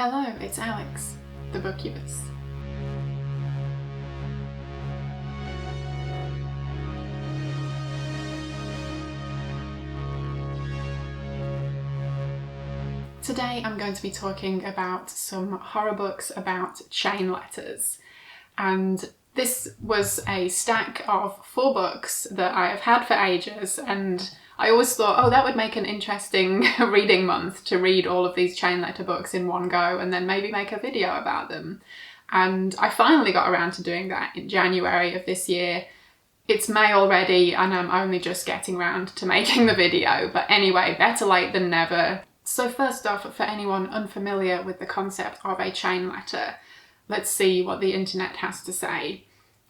Hello, it's Alex, the Bookubus. Today I'm going to be talking about some horror books about chain letters, and this was a stack of 4 books that I have had for ages, and I always thought, oh, that would make an interesting reading month to read all of these chain letter books in one go and then maybe make a video about them. And I finally got around to doing that in January of this year. It's May already and I'm only just getting around to making the video, but anyway, better late than never. So first off, for anyone unfamiliar with the concept of a chain letter, let's see what the internet has to say.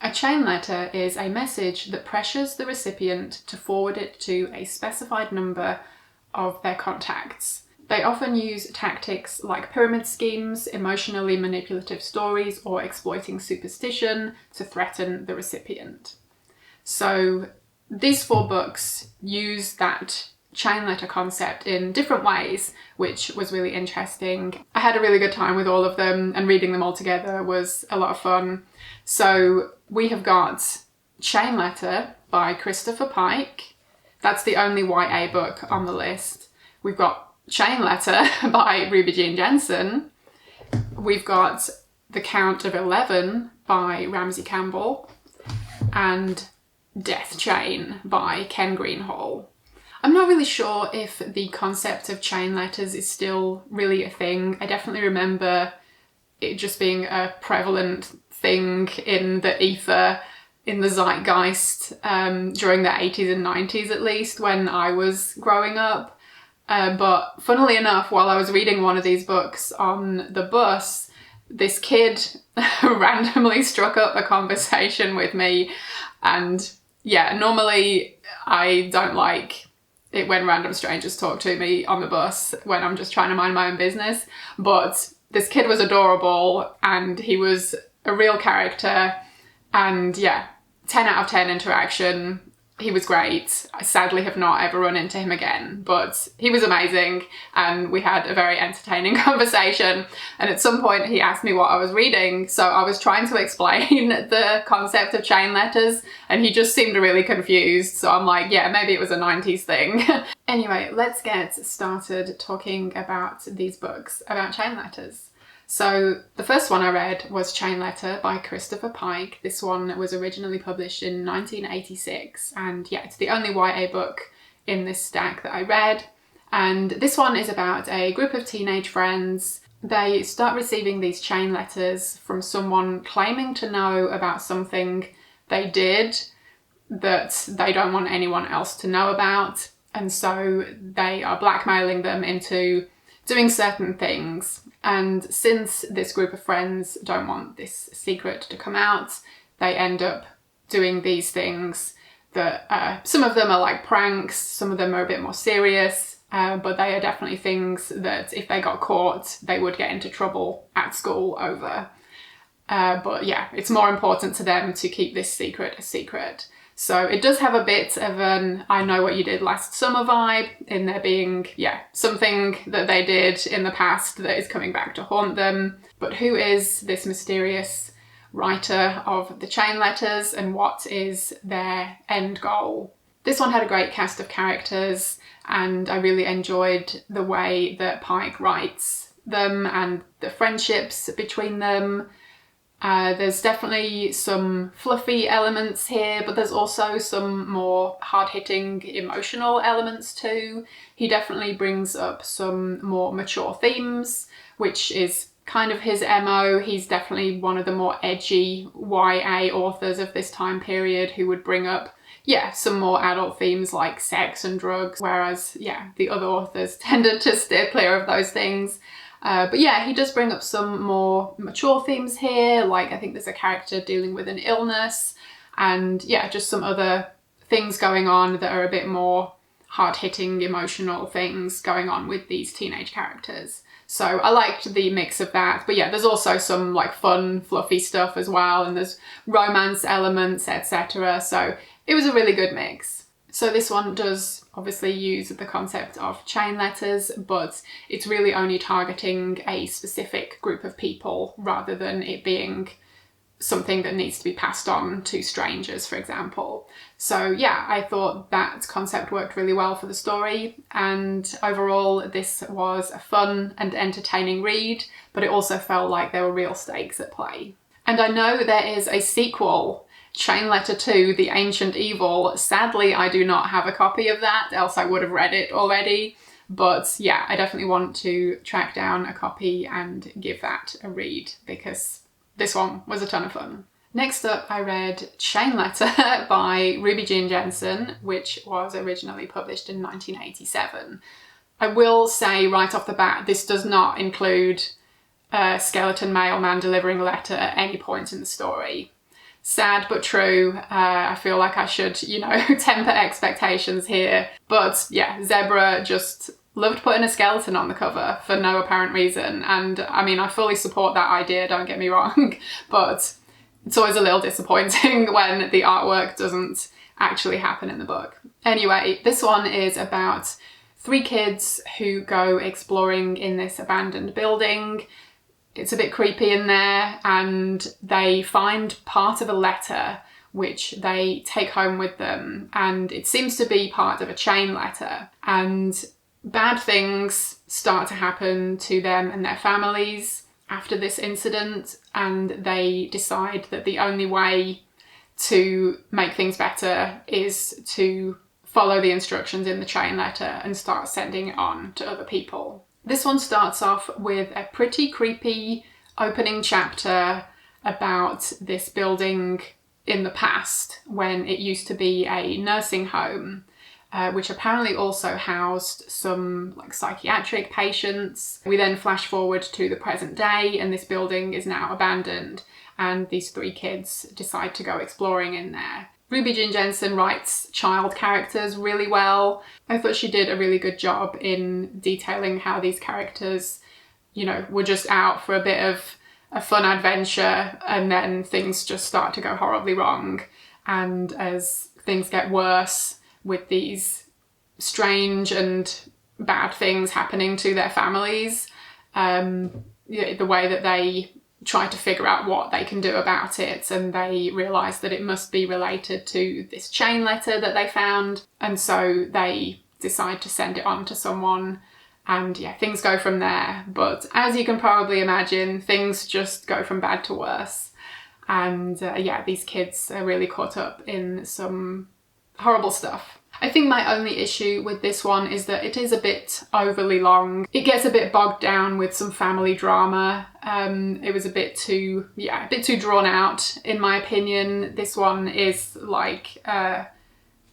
A chain letter is a message that pressures the recipient to forward it to a specified number of their contacts. They often use tactics like pyramid schemes, emotionally manipulative stories, or exploiting superstition to threaten the recipient. So these 4 books use that chain letter concept in different ways, which was really interesting. I had a really good time with all of them, and reading them all together was a lot of fun. So we have got Chain Letter by Christopher Pike. That's the only YA book on the list. We've got Chain Letter by Ruby Jean Jensen. We've got The Count of 11 by Ramsey Campbell, and Death Chain by Ken Greenhall. I'm not really sure if the concept of chain letters is still really a thing. I definitely remember it just being a prevalent thing in the ether, in the zeitgeist, during the 80s and 90s at least, when I was growing up. But funnily enough, while I was reading one of these books on the bus, this kid randomly struck up a conversation with me. And yeah, normally I don't like it when random strangers talk to me on the bus when I'm just trying to mind my own business. But this kid was adorable and he was a real character, and yeah, 10 out of 10 interaction. He was great. I sadly have not ever run into him again, but he was amazing and we had a very entertaining conversation. And at some point he asked me what I was reading, so I was trying to explain the concept of chain letters and he just seemed really confused. So I'm like, yeah, maybe it was a 90s thing. Anyway, let's get started talking about these books about chain letters. So the first one I read was Chain Letter by Christopher Pike. This one was originally published in 1986, and yeah, it's the only YA book in this stack that I read. And this one is about a group of teenage friends. They start receiving these chain letters from someone claiming to know about something they did that they don't want anyone else to know about. And so they are blackmailing them into doing certain things. And since this group of friends don't want this secret to come out, they end up doing these things that some of them are like pranks, some of them are a bit more serious, but they are definitely things that if they got caught, they would get into trouble at school over. But yeah, it's more important to them to keep this secret a secret. So it does have a bit of an I know what you did last summer vibe in there being, yeah, something that they did in the past that is coming back to haunt them. But who is this mysterious writer of the chain letters and what is their end goal? This one had a great cast of characters and I really enjoyed the way that Pike writes them and the friendships between them. There's definitely some fluffy elements here, but there's also some more hard-hitting emotional elements too. He definitely brings up some more mature themes, which is kind of his MO. He's definitely one of the more edgy YA authors of this time period who would bring up, yeah, some more adult themes like sex and drugs, whereas, yeah, the other authors tended to steer clear of those things. But yeah, he does bring up some more mature themes here, like I think there's a character dealing with an illness and yeah, just some other things going on that are a bit more hard-hitting emotional things going on with these teenage characters. So I liked the mix of that, but yeah, there's also some like fun, fluffy stuff as well, and there's romance elements, etc. So it was a really good mix. So this one does obviously use the concept of chain letters, but it's really only targeting a specific group of people rather than it being something that needs to be passed on to strangers, for example. So yeah, I thought that concept worked really well for the story, and overall this was a fun and entertaining read, but it also felt like there were real stakes at play. And I know there is a sequel, Chain Letter 2, The Ancient Evil. Sadly, I do not have a copy of that, else I would have read it already. But yeah, I definitely want to track down a copy and give that a read, because this one was a ton of fun. Next up, I read Chain Letter by Ruby Jean Jensen, which was originally published in 1987. I will say right off the bat, this does not include a skeleton mailman delivering a letter at any point in the story. Sad but true. I feel like I should, temper expectations here. But yeah, Zebra just loved putting a skeleton on the cover for no apparent reason. And I mean, I fully support that idea, don't get me wrong, but it's always a little disappointing when the artwork doesn't actually happen in the book. Anyway, this one is about 3 kids who go exploring in this abandoned building. It's a bit creepy in there, and they find part of a letter which they take home with them, and it seems to be part of a chain letter, and bad things start to happen to them and their families after this incident, and they decide that the only way to make things better is to follow the instructions in the chain letter and start sending it on to other people. This one starts off with a pretty creepy opening chapter about this building in the past when it used to be a nursing home, which apparently also housed some psychiatric patients. We then flash forward to the present day, and this building is now abandoned, and these 3 kids decide to go exploring in there. Ruby Jean Jensen writes child characters really well. I thought she did a really good job in detailing how these characters, were just out for a bit of a fun adventure, and then things just start to go horribly wrong. And as things get worse with these strange and bad things happening to their families, the way that they try to figure out what they can do about it, and they realise that it must be related to this chain letter that they found, and so they decide to send it on to someone, and yeah, things go from there. But as you can probably imagine, things just go from bad to worse, and these kids are really caught up in some horrible stuff. I think my only issue with this one is that it is a bit overly long. It gets a bit bogged down with some family drama. It was a bit too drawn out, in my opinion. This one is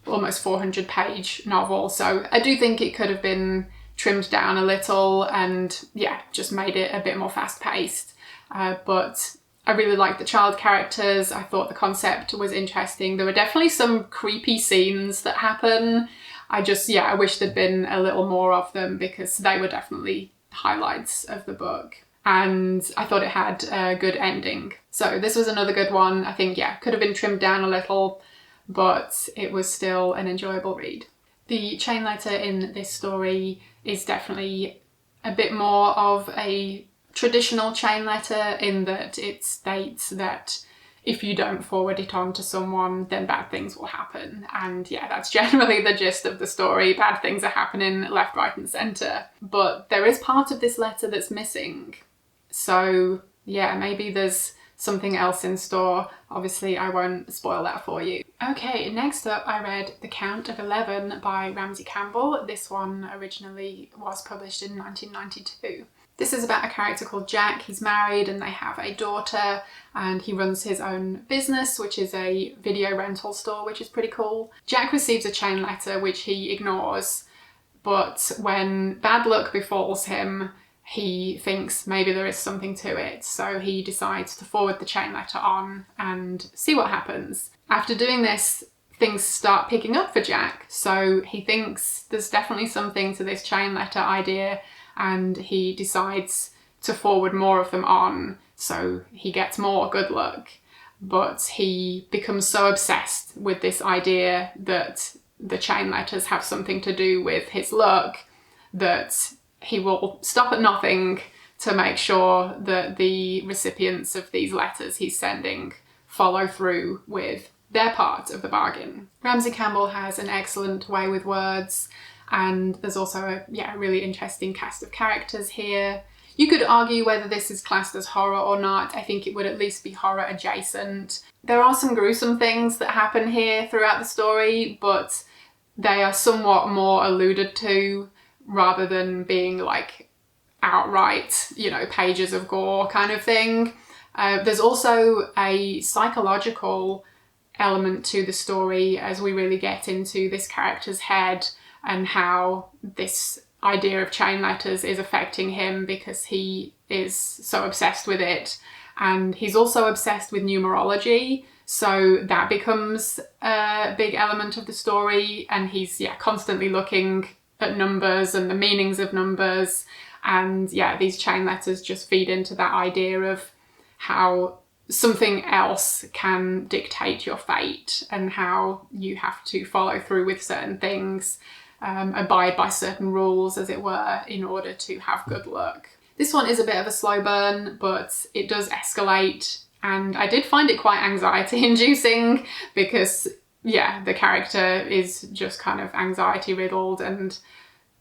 almost 400-page novel, so I do think it could have been trimmed down a little and just made it a bit more fast-paced. But I really liked the child characters. I thought the concept was interesting. There were definitely some creepy scenes that happen. I wish there'd been a little more of them, because they were definitely highlights of the book. And I thought it had a good ending. So this was another good one. I think, could have been trimmed down a little, but it was still an enjoyable read. The chain letter in this story is definitely a bit more of a traditional chain letter, in that it states that if you don't forward it on to someone, then bad things will happen. And that's generally the gist of the story. Bad things are happening left, right and centre. But there is part of this letter that's missing. So maybe there's something else in store. Obviously, I won't spoil that for you. Okay, next up I read The Count of 11 by Ramsey Campbell. This one originally was published in 1992. This is about a character called Jack. He's married and they have a daughter, and he runs his own business, which is a video rental store, which is pretty cool. Jack receives a chain letter which he ignores, but when bad luck befalls him, he thinks maybe there is something to it, so he decides to forward the chain letter on and see what happens. After doing this, things start picking up for Jack, so he thinks there's definitely something to this chain letter idea, and he decides to forward more of them on, so he gets more good luck. But he becomes so obsessed with this idea that the chain letters have something to do with his luck, that he will stop at nothing to make sure that the recipients of these letters he's sending follow through with their part of the bargain. Ramsey Campbell has an excellent way with words, and there's also a really interesting cast of characters here. You could argue whether this is classed as horror or not. I think it would at least be horror adjacent. There are some gruesome things that happen here throughout the story, but they are somewhat more alluded to rather than being like outright, pages of gore kind of thing. There's also a psychological element to the story as we really get into this character's head and how this idea of chain letters is affecting him because he is so obsessed with it. And he's also obsessed with numerology, so that becomes a big element of the story, and he's constantly looking at numbers and the meanings of numbers, and these chain letters just feed into that idea of how something else can dictate your fate and how you have to follow through with certain things, abide by certain rules, as it were, in order to have good luck. This one is a bit of a slow burn, but it does escalate, and I did find it quite anxiety inducing because the character is just kind of anxiety riddled, and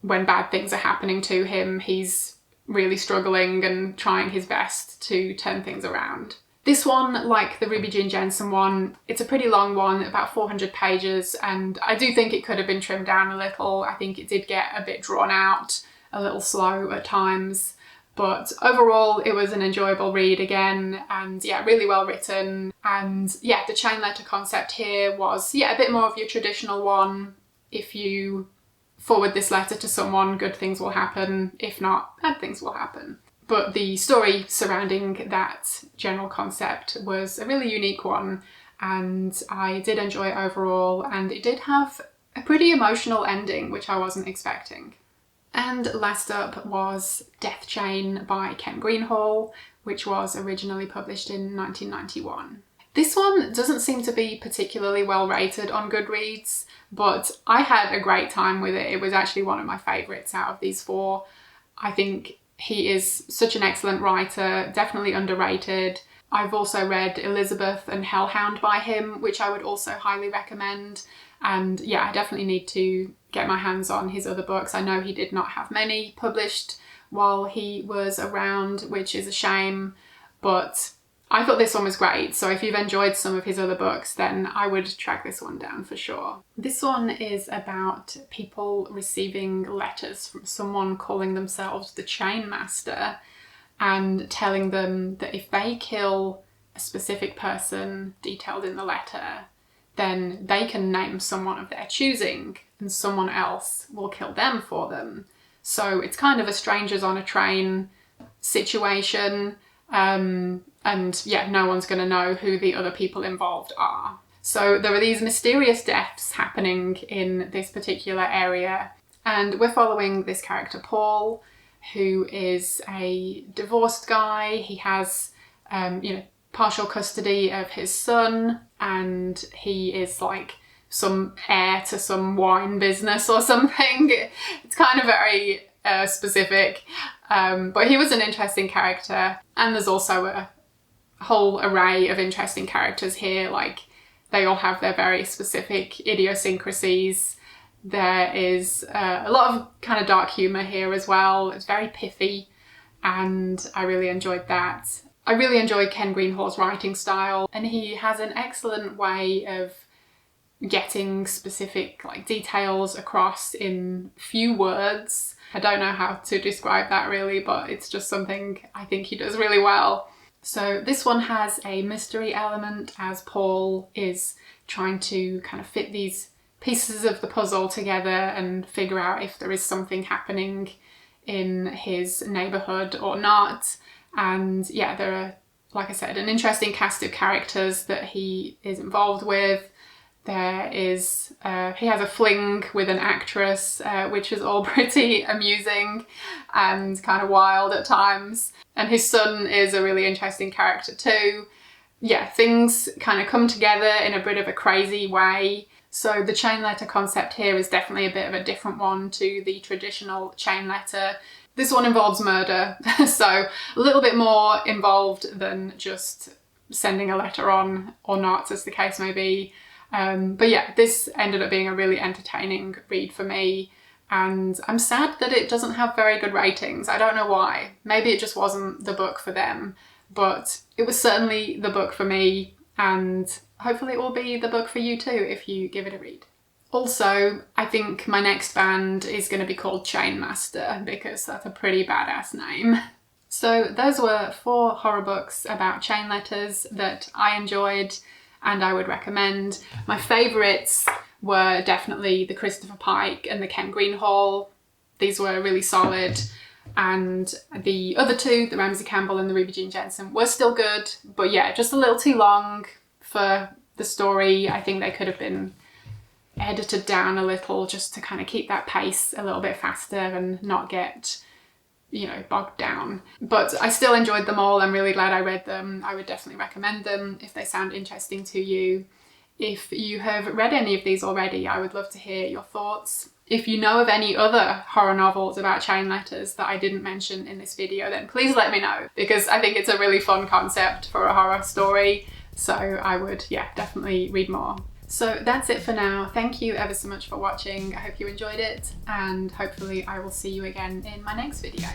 when bad things are happening to him, he's really struggling and trying his best to turn things around. This one, like the Ruby Jean Jensen one, it's a pretty long one, about 400 pages, and I do think it could have been trimmed down a little. I think it did get a bit drawn out, a little slow at times, but overall it was an enjoyable read again, and really well written. And the chain letter concept here was a bit more of your traditional one. If you forward this letter to someone, good things will happen. If not, bad things will happen. But the story surrounding that general concept was a really unique one, and I did enjoy it overall, and it did have a pretty emotional ending, which I wasn't expecting. And last up was Death Chain by Ken Greenhall, which was originally published in 1991. This one doesn't seem to be particularly well rated on Goodreads, but I had a great time with it. It was actually one of my favourites out of these four. I think he is such an excellent writer, definitely underrated. I've also read Elizabeth and Hellhound by him, which I would also highly recommend. And I definitely need to get my hands on his other books. I know he did not have many published while he was around, which is a shame, but I thought this one was great. So if you've enjoyed some of his other books, then I would track this one down for sure. This one is about people receiving letters from someone calling themselves the Chain Master and telling them that if they kill a specific person detailed in the letter, then they can name someone of their choosing and someone else will kill them for them. So it's kind of a strangers on a train situation. And no one's going to know who the other people involved are. So there are these mysterious deaths happening in this particular area, and we're following this character Paul, who is a divorced guy. He has partial custody of his son, and he is like some heir to some wine business or something. It's kind of very specific, but he was an interesting character. And there's also a whole array of interesting characters here. Like, they all have their very specific idiosyncrasies. There is a lot of kind of dark humour here as well. It's very pithy, and I really enjoyed that. I really enjoy Ken Greenhall's writing style, and he has an excellent way of getting specific details across in few words. I don't know how to describe that really, but it's just something I think he does really well. So this one has a mystery element as Paul is trying to kind of fit these pieces of the puzzle together and figure out if there is something happening in his neighbourhood or not. And there are, like I said, an interesting cast of characters that he is involved with. There is, he has a fling with an actress, which is all pretty amusing and kind of wild at times. And his son is a really interesting character too. Things kind of come together in a bit of a crazy way. So the chain letter concept here is definitely a bit of a different one to the traditional chain letter. This one involves murder, so a little bit more involved than just sending a letter on or not, as the case may be. But yeah, this ended up being a really entertaining read for me, and I'm sad that it doesn't have very good ratings. I don't know why. Maybe it just wasn't the book for them, but it was certainly the book for me, and hopefully it will be the book for you too if you give it a read. Also, I think my next band is going to be called Chainmaster because that's a pretty badass name. So those were 4 horror books about chain letters that I enjoyed and I would recommend. My favourites were definitely the Christopher Pike and the Ken Greenhall. These were really solid. And the other 2, the Ramsey Campbell and the Ruby Jean Jensen, were still good. But yeah, just a little too long for the story. I think they could have been edited down a little just to kind of keep that pace a little bit faster and not get, you know, bogged down. But I still enjoyed them all. I'm really glad I read them. I would definitely recommend them if they sound interesting to you. If you have read any of these already, I would love to hear your thoughts. If you know of any other horror novels about chain letters that I didn't mention in this video, then please let me know, because I think it's a really fun concept for a horror story. So I would, yeah, definitely read more. So that's it for now. Thank you ever so much for watching. I hope you enjoyed it, and hopefully I will see you again in my next video.